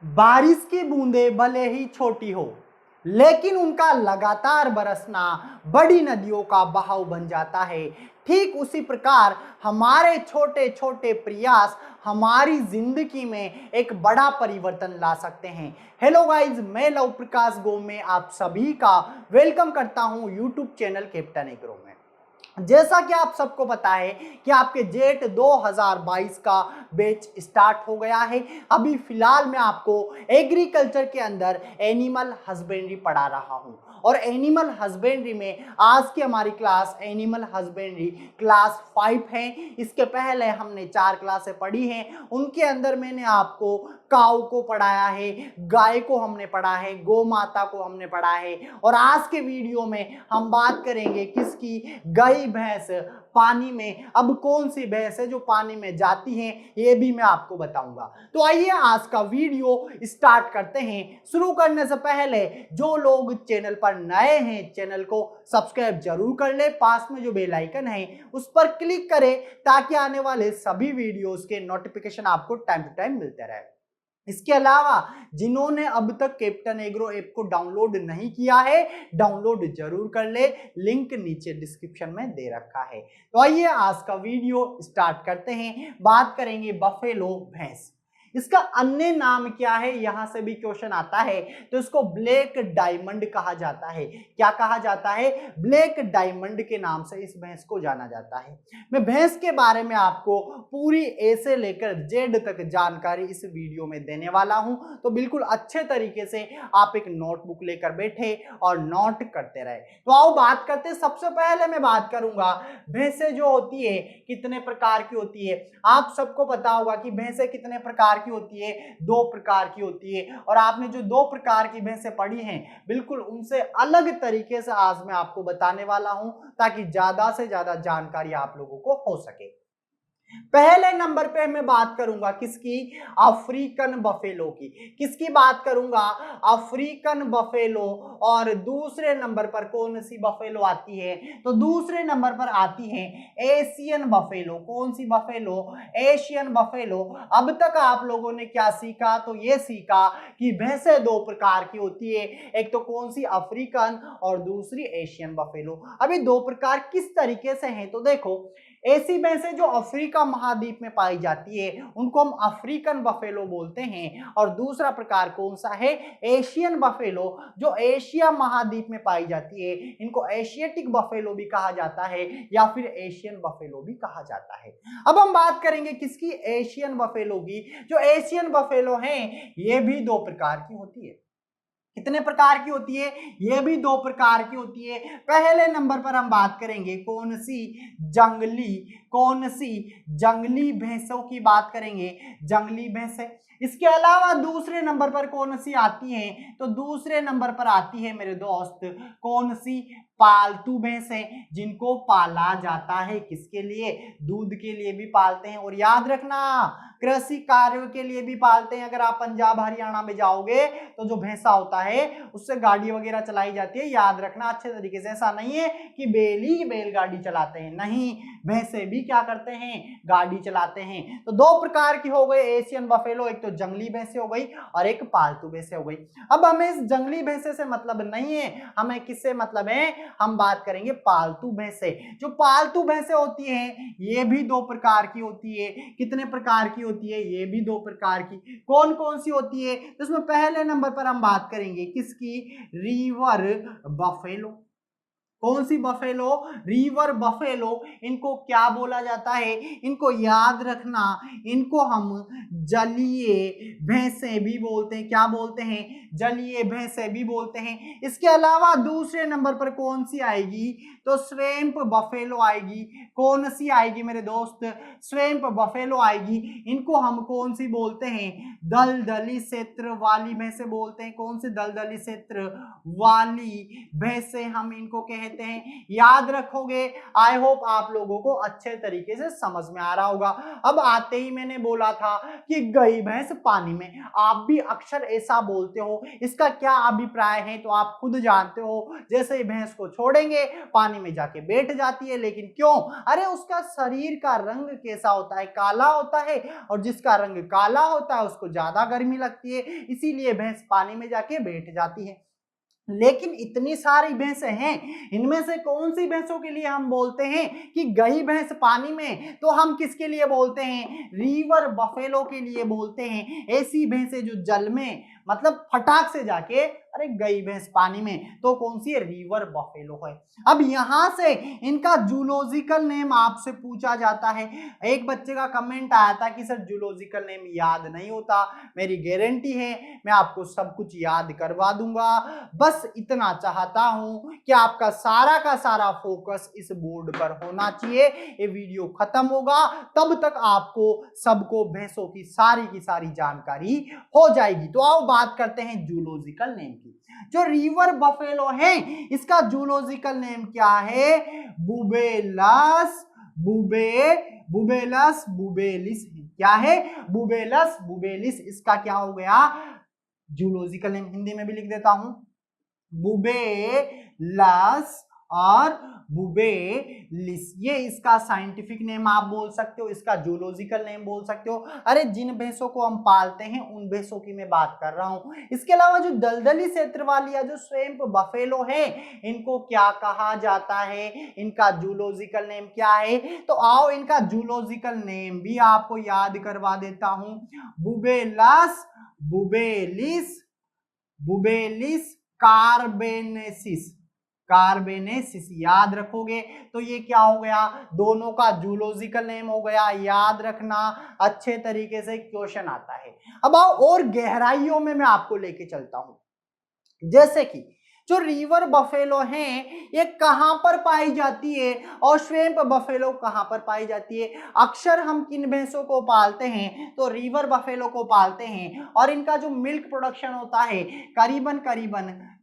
बारिश की बूंदें भले ही छोटी हो, लेकिन उनका लगातार बरसना बड़ी नदियों का बहाव बन जाता है। ठीक उसी प्रकार हमारे छोटे छोटे प्रयास हमारी जिंदगी में एक बड़ा परिवर्तन ला सकते हैं। हेलो गाइज, मैं लव प्रकाश गो में आप सभी का वेलकम करता हूं यूट्यूब चैनल कैप्टन एग्रो में। जैसा कि आप सबको पता है कि आपके जेट 2022 का बैच स्टार्ट हो गया है। अभी फिलहाल मैं आपको एग्रीकल्चर के अंदर एनिमल हस्बेंड्री पढ़ा रहा हूं और एनिमल हस्बेंड्री में आज की हमारी क्लास एनिमल हस्बेंड्री क्लास 5 है। इसके पहले हमने 4 क्लासें पढ़ी हैं। उनके अंदर मैंने आपको काऊ को पढ़ाया है, गाय को हमने पढ़ा है, गौ माता को हमने पढ़ा है और आज के वीडियो में हम बात करेंगे किसकी, गाय भैंस पानी में। अब कौन सी भैंस है जो पानी में जाती हैं ये भी मैं आपको बताऊंगा। तो आइए आज का वीडियो स्टार्ट करते हैं। शुरू करने से पहले जो लोग चैनल पर नए हैं चैनल को सब्सक्राइब जरूर कर ले, पास में जो बेल आइकन है उस पर क्लिक करें ताकि आने वाले सभी वीडियोस के नोटिफिकेशन आपको टाइम टू टाइम मिलते रहे। इसके अलावा जिन्होंने अब तक कैप्टन एग्रो ऐप को डाउनलोड नहीं किया है डाउनलोड जरूर कर ले, लिंक नीचे डिस्क्रिप्शन में दे रखा है। तो आइए आज का वीडियो स्टार्ट करते हैं। बात करेंगे बफेलो भैंस। इसका अन्य नाम क्या है, यहां से भी क्वेश्चन आता है। तो इसको ब्लैक डायमंड कहा जाता है। क्या कहा जाता है? ब्लैक डायमंड के नाम से इस भैंस को जाना जाता है। मैं भैंस के बारे में आपको पूरी ए से लेकर जेड तक जानकारी इस वीडियो में देने वाला हूं, तो बिल्कुल अच्छे तरीके से आप एक नोटबुक लेकर बैठे और नोट करते रहे। तो आओ बात करते हैं। सबसे पहले मैं बात करूंगा भैंसें जो होती है कितने प्रकार की होती है। आप सबको पता होगा कि भैंसें कितने प्रकार की होती है, 2 प्रकार की होती है। और आपने जो 2 प्रकार की भैंसें पढ़ी हैं बिल्कुल उनसे अलग तरीके से आज मैं आपको बताने वाला हूं ताकि ज्यादा से ज्यादा जानकारी आप लोगों को हो सके। पहले नंबर पे मैं बात करूंगा किसकी, अफ्रीकन बफेलो की। किसकी बात करूंगा? African buffalo. और दूसरे नंबर पर कौन सी बफेलो आती है? तो दूसरे नंबर पर आती है एशियन बफेलो। कौन सी बफेलो? Asian buffalo. अब तक आप लोगों ने क्या सीखा? तो ये सीखा कि भैंसें 2 प्रकार की होती है, एक तो कौन सी, अफ्रीकन, और दूसरी एशियन बफेलो। अभी 2 प्रकार किस तरीके से हैं तो देखो, ऐसी भैंसें जो अफ्रीका महाद्वीप में पाई जाती है उनको हम अफ्रीकन बफेलो बोलते हैं। और दूसरा प्रकार कौन सा है? एशियन बफेलो, जो एशिया महाद्वीप में पाई जाती है। इनको एशियाटिक बफेलो भी कहा जाता है या फिर एशियन बफेलो भी कहा जाता है। अब हम बात करेंगे किसकी, एशियन बफेलो की। जो एशियन बफेलो हैं ये भी 2 प्रकार की होती है। कितने प्रकार की होती है? ये भी 2 प्रकार की होती है। पहले नंबर पर हम बात करेंगे कौन सी, जंगली। कौन सी? जंगली भैंसों की बात करेंगे, जंगली भैंसें। इसके अलावा दूसरे नंबर पर कौन सी आती है? तो दूसरे नंबर पर आती है मेरे दोस्त कौन सी, पालतू भैंसें, जिनको पाला जाता है। किसके लिए? दूध के लिए भी पालते हैं। और याद रखना कृषि कार्यों के लिए भी पालते हैं। अगर आप पंजाब हरियाणा में जाओगे तो जो भैंसा होता है उससे गाड़ी वगैरह चलाई जाती है। याद रखना अच्छे तरीके से, ऐसा नहीं है कि बैलगाड़ी चलाते हैं, नहीं, भैंसे भी क्या करते हैं, गाड़ी चलाते हैं। तो 2 प्रकार की हो गई एशियन बफेलो, एक तो जंगली भैंसे हो गई और एक पालतू भैंसे हो गई। अब हमें इस जंगली भैंसे से मतलब नहीं है, हमें किससे मतलब है? हम बात करेंगे पालतू भैंसे। जो पालतू भैंसे होती हैं ये भी 2 प्रकार की होती है। कितने प्रकार की होती है? ये भी 2 प्रकार की। कौन कौन सी होती है? तो इसमें पहले नंबर पर हम बात करेंगे किसकी, रिवर बफेलो। कौन सी बफेलो? River buffalo. इनको क्या बोला जाता है? इनको याद रखना, इनको हम जलीय भैंसे भी बोलते हैं। क्या बोलते हैं? जलीय भैंसे भी बोलते हैं। इसके अलावा दूसरे नंबर पर कौन सी आएगी? तो स्वैम्प बफेलो आएगी। कौन सी आएगी मेरे दोस्त? स्वैम्प बफेलो आएगी। इनको हम कौन सी बोलते हैं? दलदली क्षेत्र वाली भैंसे बोलते हैं। कौन सी? दलदली क्षेत्र वाली भैंसे हम इनको कहते कहते हैं, याद रखोगे। आई होप आप लोगों को अच्छे तरीके से समझ में आ रहा होगा। अब आते ही मैंने बोला था कि गई भैंस पानी में, आप भी अक्सर ऐसा बोलते हो, इसका क्या अभिप्राय है तो आप खुद जानते हो। जैसे ही भैंस को छोड़ेंगे पानी में जाके बैठ जाती है, लेकिन क्यों? अरे उसका शरीर का रंग कैसा होता है? काला होता है, और जिसका रंग काला होता है उसको ज्यादा गर्मी लगती है, इसीलिए भैंस पानी में जाके बैठ जाती है। लेकिन इतनी सारी भैंसें हैं, इनमें से कौन सी भैंसों के लिए हम बोलते हैं कि गई भैंस पानी में? तो हम किसके लिए बोलते हैं? रिवर बफेलो के लिए बोलते हैं। ऐसी भैंसें जो जल में मतलब फटाक से जाके अरे गई भैंस पानी में, तो कौन सी है? रिवर बफेलो है। अब यहां से इनका जूलॉजिकल नेम आपसे पूछा जाता है। एक बच्चे का कमेंट आया था कि सर जूलॉजिकल नेम याद नहीं होता। मेरी गारंटी है मैं आपको सब कुछ याद करवा दूंगा। बस इतना चाहता हूं कि आपका सारा का सारा फोकस इस बोर्ड पर होना चाहिए। ये वीडियो खत्म होगा तब तक आपको सबको भैंसों की सारी जानकारी हो जाएगी। तो आओ बात करते हैं जूलॉजिकल नेम की। जो रिवर बफेलो है इसका जूलॉजिकल नेम क्या है? बुबेलस बुबेलस बुबेलिस। क्या है? बुबेलस बुबेलिस। इसका क्या हो गया जूलॉजिकल नेम? हिंदी में भी लिख देता हूं, बुबेलस और बुबेलिस, ये इसका साइंटिफिक नेम आप बोल सकते हो, इसका जूलॉजिकल नेम बोल सकते हो। अरे जिन भैंसों को हम पालते हैं उन भैंसों की मैं बात कर रहा हूं। इसके अलावा जो दलदली क्षेत्र वाली या जो स्वैम्प बफेलो है, इनको क्या कहा जाता है? इनका जूलॉजिकल नेम क्या है? तो आओ इनका जूलॉजिकल नेम भी आपको याद करवा देता हूं। बुबेलस बुबेलिस बुबेलिस कार्बेनेसिस। कार्बेनेसिस याद रखोगे तो ये क्या हो गया? दोनों का जूलॉजिकल नेम हो गया। याद रखना, अच्छे तरीके से क्वेश्चन आता है। अब आओ और गहराइयों में मैं आपको लेके चलता हूं। जैसे कि जो रिवर बफेलो हैं ये कहां पर पाई जाती है और स्वैम्प बफेलो कहां पर पाई जाती है? अक्सर हम किन भैंसों को पालते हैं? तो रिवर बफेलो को पालते हैं, और इनका जो मिल्क प्रोडक्शन होता है करीबन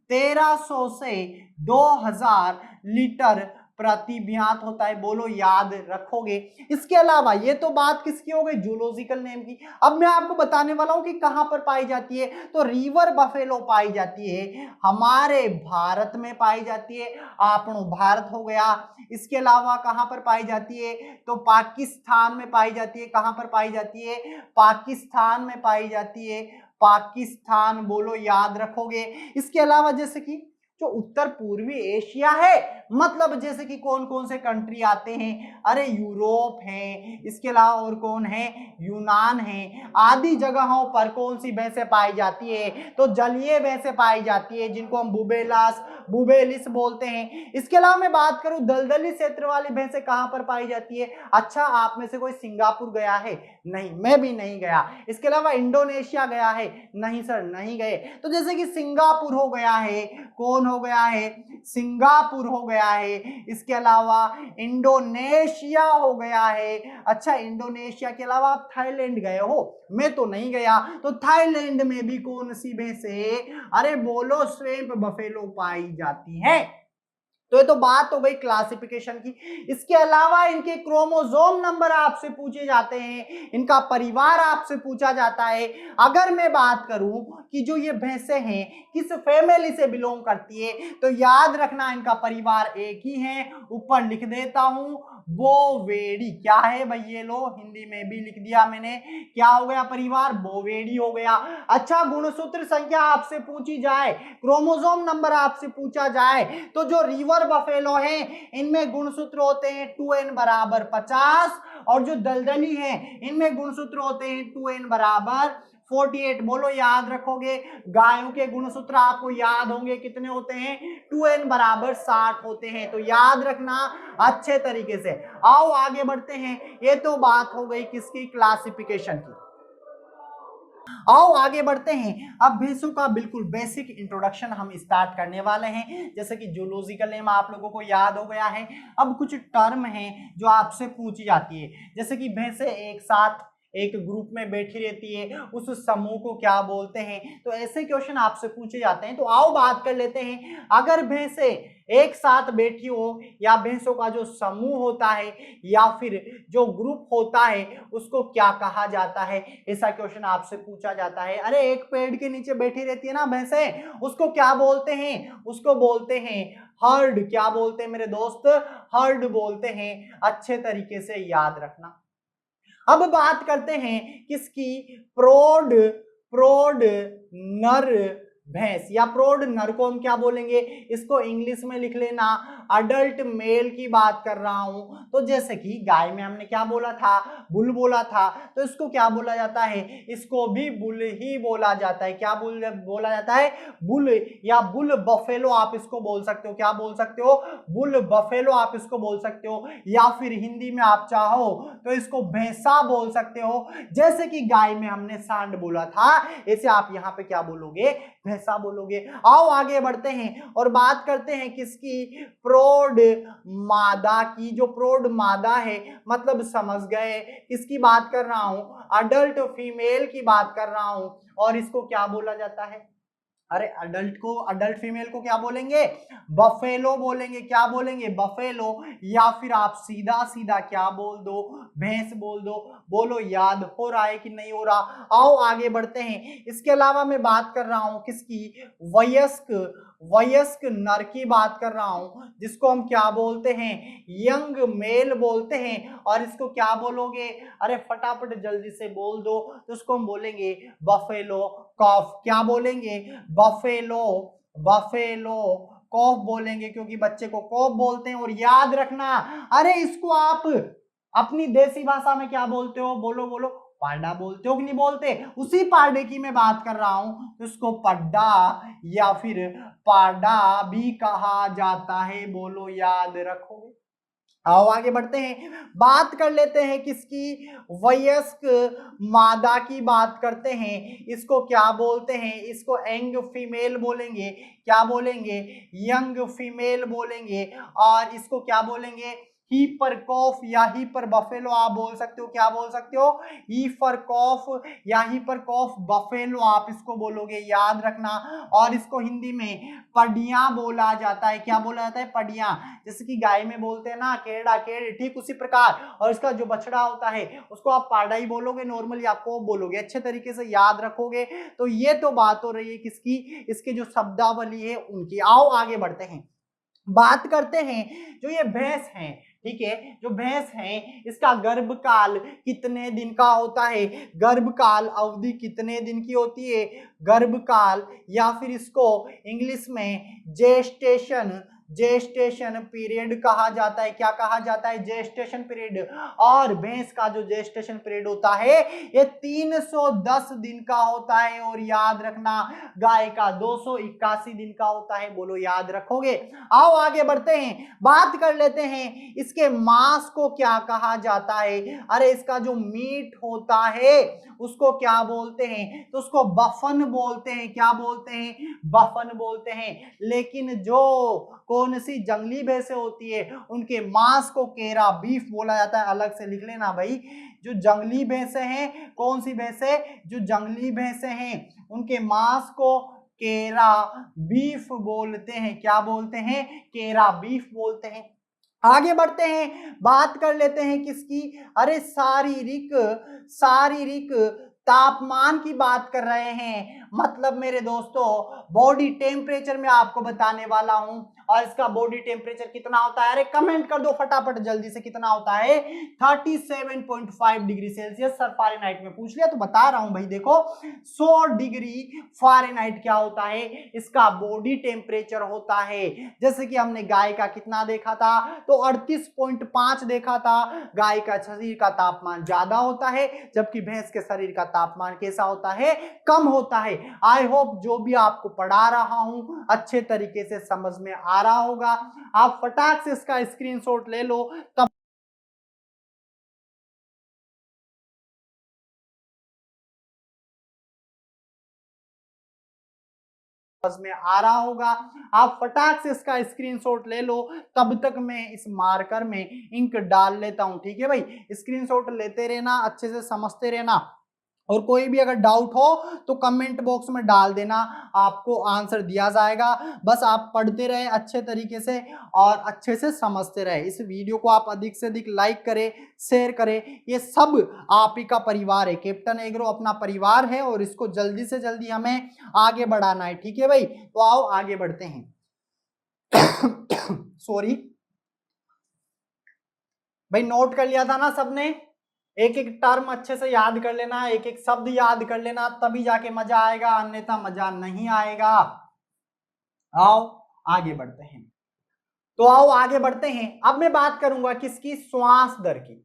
1300 से 2000 लीटर प्रतिव्यात होता है। बोलो याद रखोगे। इसके अलावा ये तो बात किसकी हो गई? जूलॉजिकल नेम की। अब मैं आपको बताने वाला हूं कि कहां पर पाई जाती है। तो रिवर बफेलो पाई जाती है हमारे भारत में पाई जाती है, आपनो भारत हो गया। इसके अलावा कहां पर पाई जाती है? तो पाकिस्तान में पाई जाती है। कहां पर पाई जाती है? पाकिस्तान में पाई जाती है। पाकिस्तान बोलो याद रखोगे। इसके अलावा जैसे कि जो उत्तर पूर्वी एशिया है, मतलब जैसे कि कौन कौन से कंट्री आते हैं? अरे यूरोप है, इसके अलावा और कौन है? यूनान है। आदि जगहों पर कौन सी भैंसें पाई जाती है? तो जलीय भैंसें पाई जाती है, जिनको हम बुबेलस बुबेलिस बोलते हैं। इसके अलावा मैं बात करूं दलदली क्षेत्र वाली भैंसें कहां पर पाई जाती है? अच्छा, आप में से कोई सिंगापुर गया है? नहीं, मैं भी नहीं गया। इसके अलावा इंडोनेशिया गया है? नहीं सर, नहीं गए। तो जैसे कि सिंगापुर हो गया है, कौन हो गया है? सिंगापुर हो गया है। इसके अलावा इंडोनेशिया हो गया है। अच्छा, इंडोनेशिया के अलावा आप थाईलैंड गए हो? मैं तो नहीं गया। तो थाईलैंड में भी कौन सी भैंसें? अरे बोलो स्वैम्प बफेलो पाई जाती है। तो ये तो बात हो गई क्लासिफिकेशन की। इसके अलावा इनके क्रोमोसोम नंबर आपसे पूछे जाते हैं, इनका परिवार आपसे पूछा जाता है। अगर मैं बात करूं कि जो ये भैंसें हैं किस फैमिली से बिलोंग करती है, तो याद रखना इनका परिवार एक ही है। ऊपर लिख देता हूं, बोवेडी। क्या है भाई? ये लो, हिंदी में भी लिख दिया मैंने। क्या हो गया? परिवार बोवेडी हो गया। अच्छा, गुणसूत्र संख्या आपसे पूछी जाए, क्रोमोसोम नंबर आपसे पूछा जाए, तो जो रिवर बफेलो है इनमें गुणसूत्र होते हैं 2n बराबर 50, और जो दलदली है इनमें गुणसूत्र होते हैं 2n बराबर 48। बोलो याद रखोगे। गायों के गुणसूत्र आपको याद होंगे, कितने होते हैं? 2n बराबर 60 होते हैं। तो याद रखना अच्छे तरीके से। आओ आगे बढ़ते हैं। ये तो बात हो गई किसकी? क्लासिफिकेशन की। आओ आगे बढ़ते हैं। अब भैंसों का बिल्कुल बेसिक इंट्रोडक्शन हम स्टार्ट करने वाले हैं। जैसे कि जूलॉजिकल नेम आप लोगों को याद हो गया है। अब कुछ टर्म हैं जो आपसे पूछी जाती है, जैसे कि भैंसें एक साथ एक ग्रुप में बैठी रहती है, उस समूह को क्या बोलते हैं। तो ऐसे क्वेश्चन आपसे पूछे जाते हैं। तो आओ बात कर लेते हैं, अगर भैंसें एक साथ बैठी हो या भैंसों का जो समूह होता है या फिर जो ग्रुप होता है उसको क्या कहा जाता है। ऐसा क्वेश्चन आपसे पूछा जाता है। अरे एक पेड़ के नीचे बैठी रहती है ना भैंसें, उसको क्या बोलते हैं, उसको बोलते हैं हर्ड। क्या बोलते हैं मेरे दोस्त, हर्ड बोलते हैं। अच्छे तरीके से याद रखना। अब बात करते हैं किसकी, प्रौढ़, प्रौढ़ नर भैंस या प्रौढ़ नर को हम क्या बोलेंगे, इसको इंग्लिश में लिख लेना अडल्ट मेल की बात कर रहा हूं। तो जैसे कि गाय में हमने क्या बोला था, बुल बोला था, तो इसको क्या बोला जाता है, इसको भी बुल ही बोला जाता है। क्या बोला जाता है, बुल या बुल बफेलो आप इसको बोल सकते हो। क्या बोल सकते हो, बुल बफेलो आप इसको बोल सकते हो, या फिर हिंदी में आप चाहो तो इसको भैंसा बोल सकते हो। जैसे कि गाय में हमने सांड बोला था, ऐसे आप यहाँ पे क्या बोलोगे, भैंसा बोलोगे। आओ आगे बढ़ते हैं और बात करते हैं किसकी, प्रौढ़ मादा की। जो प्रौढ़ मादा है मतलब समझ गए किसकी बात कर रहा हूं, अडल्ट फीमेल की बात कर रहा हूं। और इसको क्या बोला जाता है, अरे अडल्ट को, अडल्ट फीमेल को क्या बोलेंगे, बफेलो बोलेंगे। क्या बोलेंगे, बफेलो। या फिर आप सीधा सीधा क्या बोल दो, भैंस बोल दो। बोलो याद हो रहा है कि नहीं हो रहा। आओ आगे बढ़ते हैं। इसके अलावा मैं बात कर रहा हूं किसकी, वयस्क, वयस्क नर की बात कर रहा हूं, जिसको हम क्या बोलते हैं, यंग मेल बोलते हैं। और इसको क्या बोलोगे, अरे फटाफट जल्दी से बोल दो, तो इसको हम बोलेंगे बफेलो कॉफ। क्या बोलेंगे, बफेलो, बफेलो कॉफ बोलेंगे, क्योंकि बच्चे को कॉफ बोलते हैं। और याद रखना, अरे इसको आप अपनी देसी भाषा में क्या बोलते हो, बोलो बोलो, पाडा बोलते हो कि नहीं बोलते। उसी पाडे की मैं बात कर रहा हूं, तो इसको पड्डा या फिर पाडा भी कहा जाता है। बोलो याद रखोगे। आओ आगे बढ़ते हैं, बात कर लेते हैं किसकी, वयस्क मादा की बात करते हैं। इसको क्या बोलते हैं, इसको यंग फीमेल बोलेंगे। क्या बोलेंगे, यंग फीमेल बोलेंगे। और इसको क्या बोलेंगे, ही पर कॉफ या ही पर बफेलो आप बोल सकते हो। क्या बोल सकते हो, ही पर कॉफ या ही पर कॉफ बफेलो आप इसको बोलोगे, याद रखना। और इसको हिंदी में पडिया बोला जाता है। क्या बोला जाता है, पडिया। जैसे कि गाय में बोलते हैं ना केड़ा केड़, ठीक उसी प्रकार। और इसका जो बछड़ा होता है उसको आप पाडा ही बोलोगे नॉर्मली, आप को बोलोगे। अच्छे तरीके से याद रखोगे। तो ये तो बात हो रही है किसकी, इसके जो शब्दावली है उनकी। आओ आगे बढ़ते हैं, बात करते हैं जो ये भैंस है, ठीक है, जो भैंस है इसका गर्भकाल कितने दिन का होता है, गर्भकाल अवधि कितने दिन की होती है, गर्भकाल या फिर इसको इंग्लिश में जेस्टेशन, जेस्टेशन पीरियड कहा जाता है। क्या कहा जाता है, जेस्टेशन पीरियड। और भैंस का जो जेस्टेशन पीरियड होता है ये 310 दिन का होता है। और याद रखना गाय का 281 दिन का होता है। बोलो याद रखोगे। आओ आगे बढ़ते हैं, बात कर लेते हैं इसके मांस को क्या कहा जाता है। अरे इसका जो मीट होता है उसको क्या बोलते हैं, तो उसको बफन बोलते हैं। क्या बोलते हैं, बफन बोलते हैं। लेकिन जो कौन सी जंगली भैंसें होती है उनके मांस को केरा बीफ बोला जाता है। अलग से लिख लेना भाई, जो जंगली भैंसें हैं, कौन सी भैंसें, जो जंगली भैंसें हैं उनके मांस को केरा बीफ बोलते हैं। क्या बोलते हैं, केरा बीफ बोलते हैं। आगे बढ़ते हैं, बात कर लेते हैं किसकी, अरे शारीरिक, शारीरिक तापमान की बात कर रहे हैं। मतलब मेरे दोस्तों बॉडी टेम्परेचर में आपको बताने वाला हूं। और इसका बॉडी टेम्परेचर कितना होता है, अरे कमेंट कर दो फटाफट जल्दी से, कितना होता है, 37.5 डिग्री सेल्सियस। सर फारेनहाइट में पूछ लिया तो बता रहा हूं भाई, देखो 100 डिग्री फारेनहाइट क्या होता है, इसका बॉडी टेम्परेचर होता है। जैसे कि हमने गाय का कितना देखा था, तो 38.5 देखा था। गाय का शरीर का तापमान ज्यादा होता है, जबकि भैंस के शरीर का तापमान कैसा होता है, कम होता है। आई होप जो भी आपको पढ़ा रहा हूं अच्छे तरीके से समझ में आ रहा होगा। आप फटाक से इसका स्क्रीनशॉट ले लो तब में आ रहा होगा। आप फटाक से इसका स्क्रीनशॉट ले लो, तब तक मैं इस मार्कर में इंक डाल लेता हूं। ठीक है भाई, स्क्रीनशॉट लेते रहना, अच्छे से समझते रहना, और कोई भी अगर डाउट हो तो कमेंट बॉक्स में डाल देना, आपको आंसर दिया जाएगा। बस आप पढ़ते रहे अच्छे तरीके से और अच्छे से समझते रहे। इस वीडियो को आप अधिक से अधिक लाइक करें, शेयर करें। ये सब आप ही का परिवार है, कैप्टन एग्रो अपना परिवार है और इसको जल्दी से जल्दी हमें आगे बढ़ाना है। ठीक है भाई, तो आओ आगे बढ़ते हैं। सॉरी भाई, नोट कर लिया था ना सबने? एक एक टर्म अच्छे से याद कर लेना, एक एक शब्द याद कर लेना, तभी जाके मजा आएगा, अन्यथा मजा नहीं आएगा। आओ आगे बढ़ते हैं। तो आओ आगे बढ़ते हैं। अब मैं बात करूंगा किसकी? श्वास दर की।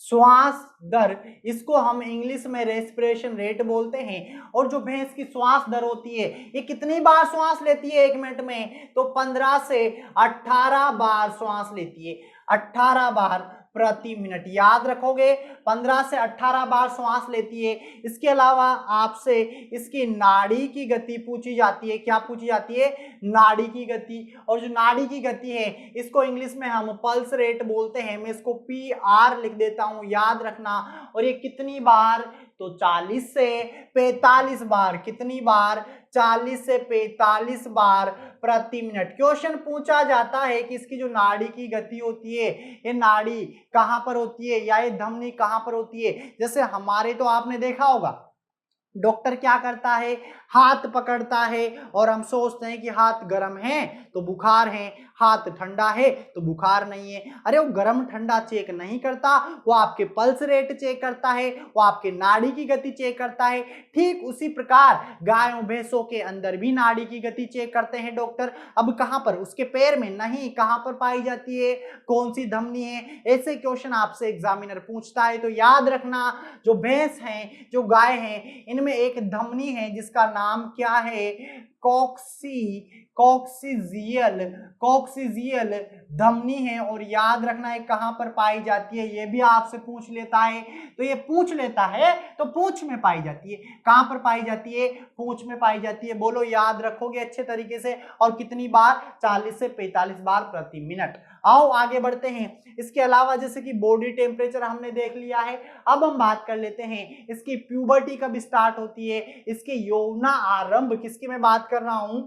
श्वास दर, इसको हम इंग्लिश में रेस्पिरेशन रेट बोलते हैं। और जो भैंस की श्वास दर होती है, ये कितनी बार श्वास लेती है एक मिनट में? तो 15 से 18 बार श्वास लेती है, 18 बार प्रति मिनट। याद रखोगे, 15 से 18 बार श्वास लेती है। इसके अलावा आपसे इसकी नाड़ी की गति पूछी जाती है। क्या पूछी जाती है? नाड़ी की गति। और जो नाड़ी की गति है, इसको इंग्लिश में हम पल्स रेट बोलते हैं। मैं इसको PR लिख देता हूं, याद रखना। और ये कितनी बार? तो 40 से 45 बार। कितनी बार? 40 से 45 बार प्रति मिनट। क्वेश्चन पूछा जाता है कि इसकी जो नाड़ी की गति होती है, ये नाड़ी कहां पर होती है या ये धमनी कहां पर होती है? जैसे हमारे तो आपने देखा होगा, डॉक्टर क्या करता है? हाथ पकड़ता है और हम सोचते हैं कि हाथ गर्म है तो बुखार है, हाथ ठंडा है तो बुखार नहीं है। अरे वो गर्म ठंडा चेक नहीं करता, वो आपके पल्स रेट चेक करता है, वो आपके नाड़ी की गति चेक करता है। ठीक उसी प्रकार गायों भैंसों के अंदर भी नाड़ी की गति चेक करते हैं डॉक्टर। अब कहां पर? उसके पैर में नहीं, कहां पर पाई जाती है? कौन सी धमनी है? ऐसे क्वेश्चन आपसे एग्जामिनर पूछता है। तो याद रखना, जो भैंस हैं, जो गाय हैं, इनमें एक धमनी है जिसका नाम क्या है? कॉक्सिजियल धमनी है। और याद रखना है कहां पर पाई जाती है, ये भी आपसे पूछ लेता है। तो ये पूछ लेता है तो पूंछ में पाई जाती है। कहां पर पाई जाती है? पूंछ में पाई जाती है। बोलो, याद रखोगे अच्छे तरीके से? और कितनी बार? 40 से 45 बार प्रति मिनट। आओ आगे बढ़ते हैं। इसके अलावा जैसे कि बॉडी टेम्परेचर हमने देख लिया है, अब हम बात कर लेते हैं इसकी प्यूबर्टी कब स्टार्ट होती है, इसके यौना आरंभ। किसकी मैं बात कर रहा हूं?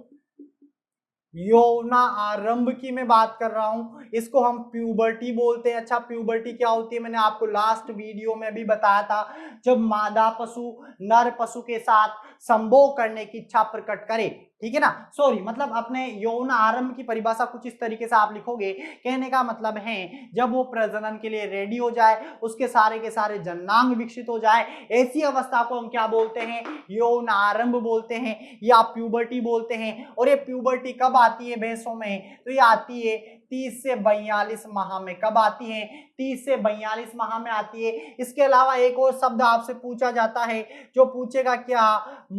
यौना आरंभ की मैं बात कर रहा हूं। इसको हम प्यूबर्टी बोलते हैं। अच्छा, प्यूबर्टी क्या होती है? मैंने आपको लास्ट वीडियो में भी बताया था। जब मादा पशु नर पशु के साथ संभोग करने की इच्छा प्रकट करे, ठीक है ना? सॉरी, मतलब अपने यौन आरंभ की परिभाषा कुछ इस तरीके से आप लिखोगे। कहने का मतलब है जब वो प्रजनन के लिए रेडी हो जाए, उसके सारे के सारे जननांग विकसित हो जाए, ऐसी अवस्था को हम क्या बोलते हैं? यौन आरंभ बोलते हैं या प्यूबर्टी बोलते हैं। और ये प्यूबर्टी कब आती है भैंसों में? तो ये आती है 30 से 42 माह में। कब आती है? 30 से 42 माह में आती है। इसके अलावा एक और शब्द आपसे पूछा जाता है, जो पूछेगा क्या?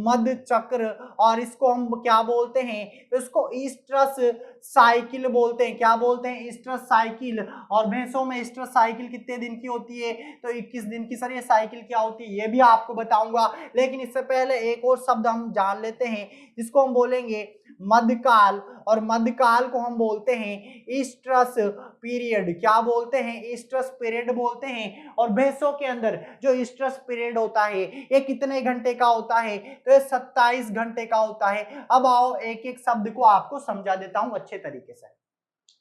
मध्य चक्र। और इसको हम क्या बोलते हैं? तो इसको ईस्ट्रस साइकिल बोलते हैं। क्या बोलते हैं? Oestrus cycle. और भैंसों में ईस्ट्रस साइकिल कितने दिन की होती है? तो 21 दिन की। सर ये साइकिल क्या होती है ये भी आपको बताऊंगा, लेकिन इससे पहले एक और शब्द हम जान लेते हैं जिसको हम बोलेंगे मध्यकाल। और मध्यकाल को हम बोलते हैं ईस्ट्रस पीरियड। क्या बोलते हैं? ईस्ट्रस पीरियड बोलते हैं। और भैंसों के अंदर जो ईस्ट्रस पीरियड होता है, ये कितने घंटे का होता है? तो ये 27 घंटे का होता है। अब आओ एक एक शब्द को आपको समझा देता हूं अच्छे तरीके से।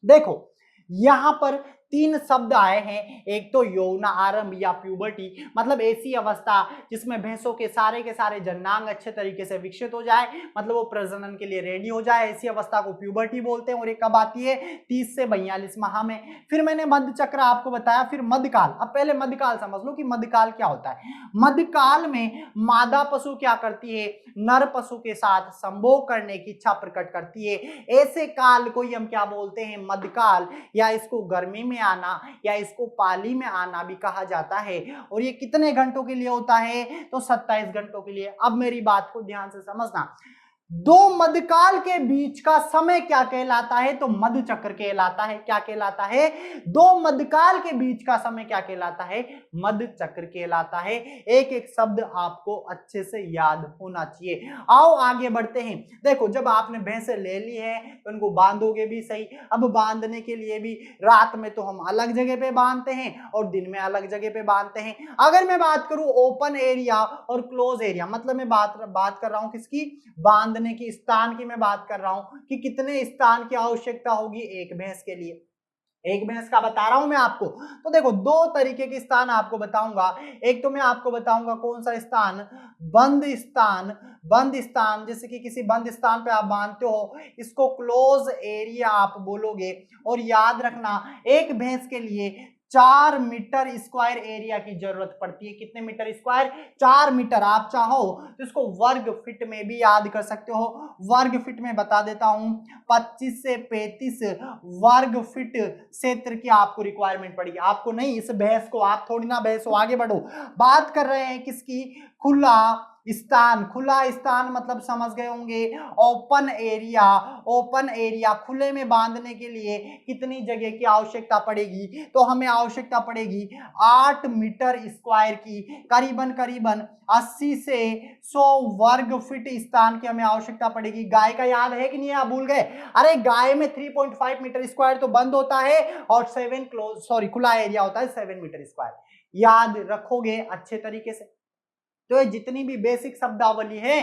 देखो, यहां पर 3 शब्द आए हैं। एक तो यौन आरंभ या प्यूबर्टी, मतलब ऐसी अवस्था जिसमें भैंसों के सारे जननांग अच्छे तरीके से विकसित हो जाए, मतलब वो प्रजनन के लिए रेडी हो जाए, ऐसी अवस्था को प्यूबर्टी बोलते हैं। और ये कब आती है? 30 से 42 माह में। फिर मैंने मध्य चक्र आपको बताया, फिर मध्यकाल। अब पहले मध्यकाल समझ लो कि मध्यकाल क्या होता है। मध्यकाल में मादा पशु क्या करती है? नर पशु के साथ संभोग करने की इच्छा प्रकट करती है। ऐसे काल को ही हम क्या बोलते हैं? मध्यकाल, या इसको गर्मी में आना या इसको पाली में आना भी कहा जाता है। और ये कितने घंटों के लिए होता है? तो 27 घंटों के लिए। अब मेरी बात को ध्यान से समझना। दो मध्यकाल के बीच का समय क्या कहलाता है? तो मध्य चक्र कहलाता है। क्या कहलाता है? दो मध्यकाल के बीच का समय क्या कहलाता है? मध्य चक्र कहलाता है। एक एक शब्द आपको अच्छे से याद होना चाहिए। आओ आगे बढ़ते हैं। देखो, जब आपने भैंसे ले ली है तो उनको बांधोगे भी सही। अब बांधने के लिए भी रात में तो हम अलग जगह पे बांधते हैं और दिन में अलग जगह पे बांधते हैं। अगर मैं बात करूं ओपन एरिया और क्लोज एरिया, मतलब मैं बात कर रहा हूं किसकी? बांधने की, स्थान की मैं बात कर रहा हूं कि कितने स्थान की आवश्यकता होगी एक भैंस के लिए। एक भैंस का बता रहा हूं मैं आपको। तो देखो, दो तरीके के स्थान आपको बताऊंगा। एक तो मैं आपको बताऊंगा कौन सा स्थान? बंद स्थान। बंद स्थान, जैसे कि किसी बंद स्थान पे आप बांधते हो, इसको क्लोज एरिया आप बोलोगे। और याद रखना, एक भैंस के लिए 4 मीटर स्क्वायर एरिया की जरूरत पड़ती है। कितने मीटर स्क्वायर? 4 मीटर। आप चाहो तो इसको वर्ग फीट में भी याद कर सकते हो। वर्ग फीट में बता देता हूं, 25 से 35 वर्ग फीट क्षेत्र की आपको रिक्वायरमेंट पड़ेगी। आपको नहीं, इस भैंस को, आप थोड़ी ना भैंस हो, आगे बढ़ो। बात कर रहे हैं किसकी? खुला स्थान। खुला स्थान मतलब समझ गए होंगे, ओपन एरिया। ओपन एरिया, खुले में बांधने के लिए कितनी जगह की आवश्यकता पड़ेगी? तो हमें आवश्यकता पड़ेगी 8 मीटर स्क्वायर की, करीबन करीबन 80 से 100 वर्ग फीट स्थान की हमें आवश्यकता पड़ेगी। गाय का याद है कि नहीं? आप भूल गए? अरे गाय में 3.5 मीटर स्क्वायर तो बंद होता है और 7 खुला एरिया होता है 7 मीटर स्क्वायर। याद रखोगे अच्छे तरीके से। तो ये जितनी भी बेसिक शब्दावली है,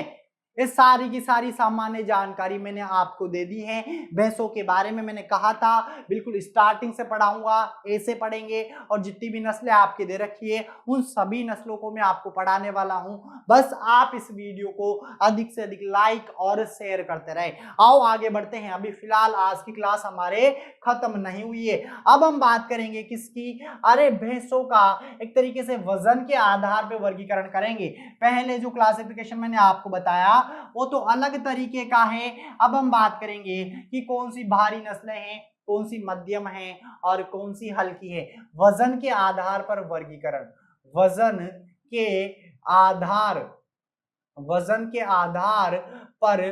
ये सारी की सारी सामान्य जानकारी मैंने आपको दे दी है। भैंसों के बारे में मैंने कहा था बिल्कुल स्टार्टिंग से पढ़ाऊंगा, ए से पढ़ेंगे और जितनी भी नस्लें आपके दे रखी है उन सभी नस्लों को मैं आपको पढ़ाने वाला हूं। बस आप इस वीडियो को अधिक से अधिक लाइक और शेयर करते रहे। आओ आगे बढ़ते हैं। अभी फिलहाल आज की क्लास हमारे खत्म नहीं हुई है। अब हम बात करेंगे किसकी? अरे भैंसों का एक तरीके से वजन के आधार पर वर्गीकरण करेंगे। पहले जो क्लासिफिकेशन मैंने आपको बताया वो तो अलग तरीके का है। अब हम बात करेंगे कि कौन सी भारी नस्लें हैं, कौन सी मध्यम है और कौन सी हल्की है। वजन के आधार पर वर्गीकरण। वजन के आधार वजन के आधार पर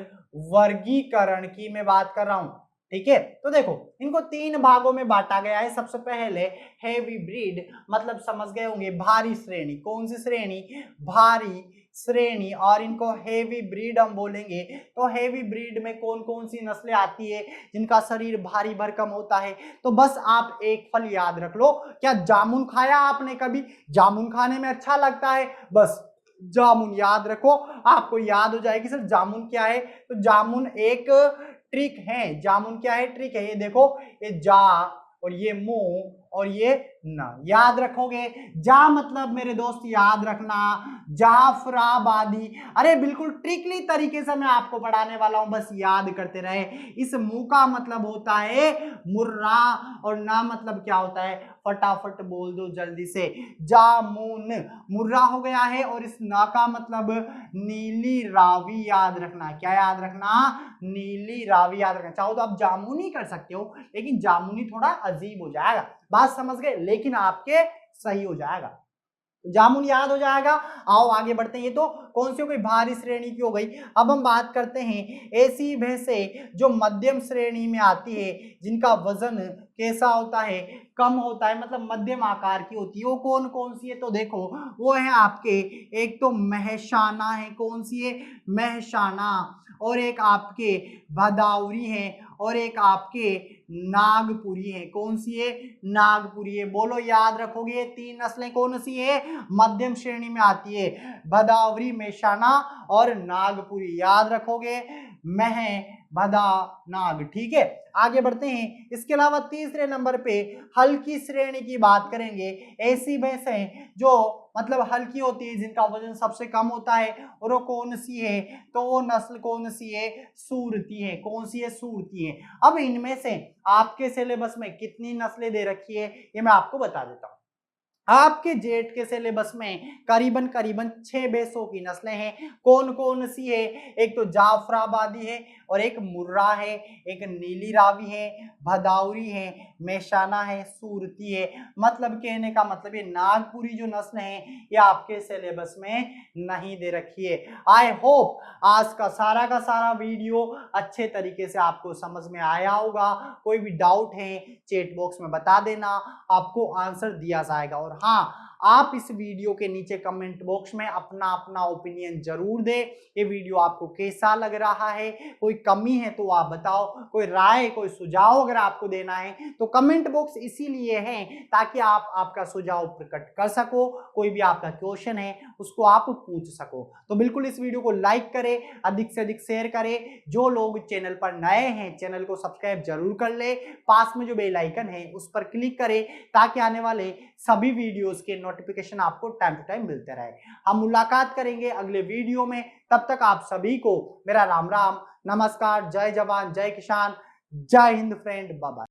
वर्गीकरण की मैं बात कर रहा हूं। ठीक है, तो देखो, इनको 3 भागों में बांटा गया है। सबसे पहले हेवी ब्रीड, मतलब समझ गए होंगे भारी श्रेणी। कौन सी श्रेणी? भारी श्रेणी। और इनको हेवी ब्रीड हम बोलेंगे। तो हेवी ब्रीड में कौन कौन सी नस्लें आती है जिनका शरीर भारी भरकम होता है? तो बस आप एक फल याद रख लो। क्या जामुन खाया आपने कभी? जामुन खाने में अच्छा लगता है, बस जामुन याद रखो, आपको याद हो जाएगी सर जामुन क्या है। तो जामुन एक ट्रिक है। जामुन क्या है? ट्रिक है। ये देखो, ये जा और ये मुंह और ये ना, याद रखोगे। जा मतलब मेरे दोस्त याद रखना, जाफराबादी। अरे बिल्कुल ट्रिकली तरीके से मैं आपको पढ़ाने वाला हूं, बस याद करते रहे। इस मुंह का मतलब होता है मुर्रा और ना मतलब क्या होता है? फटाफट बोल दो जल्दी से। जामुन मुर्रा हो गया है। और इस ना का मतलब नीली रावी, याद रखना। क्या याद रखना? नीली रावी याद रखना। चाहो तो आप जामुनी कर सकते हो, लेकिन जामुनी थोड़ा अजीब हो जाएगा। बात समझ गए? लेकिन आपके सही हो जाएगा। जामुन याद हो जाएगा। आओ आगे बढ़ते हैं। ये तो कौन सी हो गई? भारी श्रेणी की हो गई। अब हम बात करते हैं ऐसी भैंसें जो मध्यम श्रेणी में आती है, जिनका वजन कैसा होता है? कम होता है, मतलब मध्यम आकार की होती है। वो कौन कौन सी है? तो देखो, वो है आपके, एक तो महसाना है। कौन सी है? महसाना। और एक आपके भदावरी है और एक आपके नागपुरी है। कौन सी है? नागपुरी है। बोलो, याद रखोगे ये 3 नस्लें कौन सी है? मध्यम श्रेणी में आती है। भदावरी, मेषाना और नागपुरी। याद रखोगे, मह भदा नाग। ठीक है, आगे बढ़ते हैं। इसके अलावा तीसरे नंबर पे हल्की श्रेणी की बात करेंगे। ऐसी भैंसें जो मतलब हल्की होती है, जिनका वजन सबसे कम होता है, और वो कौन सी है? तो वो नस्ल कौन सी है? सूरती है। कौन सी है? सूरती है। अब इनमें से आपके सिलेबस में कितनी नस्लें दे रखी है ये मैं आपको बता देता हूं। आपके जेट के सिलेबस में करीबन करीबन 6 बेसों की नस्लें हैं। कौन कौन सी है? एक तो जाफराबादी है, और एक मुर्रा है, एक नीली रावी है, भदाउरी है, मेशाना है, सूरती है। मतलब कहने का मतलब ये नागपुरी जो नस्ल है ये आपके सिलेबस में नहीं दे रखी है। आई होप आज का सारा वीडियो अच्छे तरीके से आपको समझ में आया होगा। कोई भी डाउट है चैट बॉक्स में बता देना, आपको आंसर दिया जाएगा। और हाँ, आप इस वीडियो के नीचे कमेंट बॉक्स में अपना अपना ओपिनियन जरूर दे। ये वीडियो आपको कैसा लग रहा है, कोई कमी है तो आप बताओ, कोई राय कोई सुझाव अगर आपको देना है तो कमेंट बॉक्स इसीलिए है ताकि आप आपका सुझाव प्रकट कर सको, कोई भी आपका क्वेश्चन है उसको आप पूछ सको। तो बिल्कुल इस वीडियो को लाइक करें, अधिक से अधिक शेयर करें। जो लोग चैनल पर नए हैं चैनल को सब्सक्राइब जरूर कर ले, पास में जो बेल आइकन है उस पर क्लिक करें ताकि आने वाले सभी वीडियोस के नोटिफिकेशन आपको टाइम टू टाइम मिलते रहे। हम मुलाकात करेंगे अगले वीडियो में, तब तक आप सभी को मेरा राम राम, नमस्कार, जय जवान जय किसान, जय हिंद फ्रेंड, बाय बाय।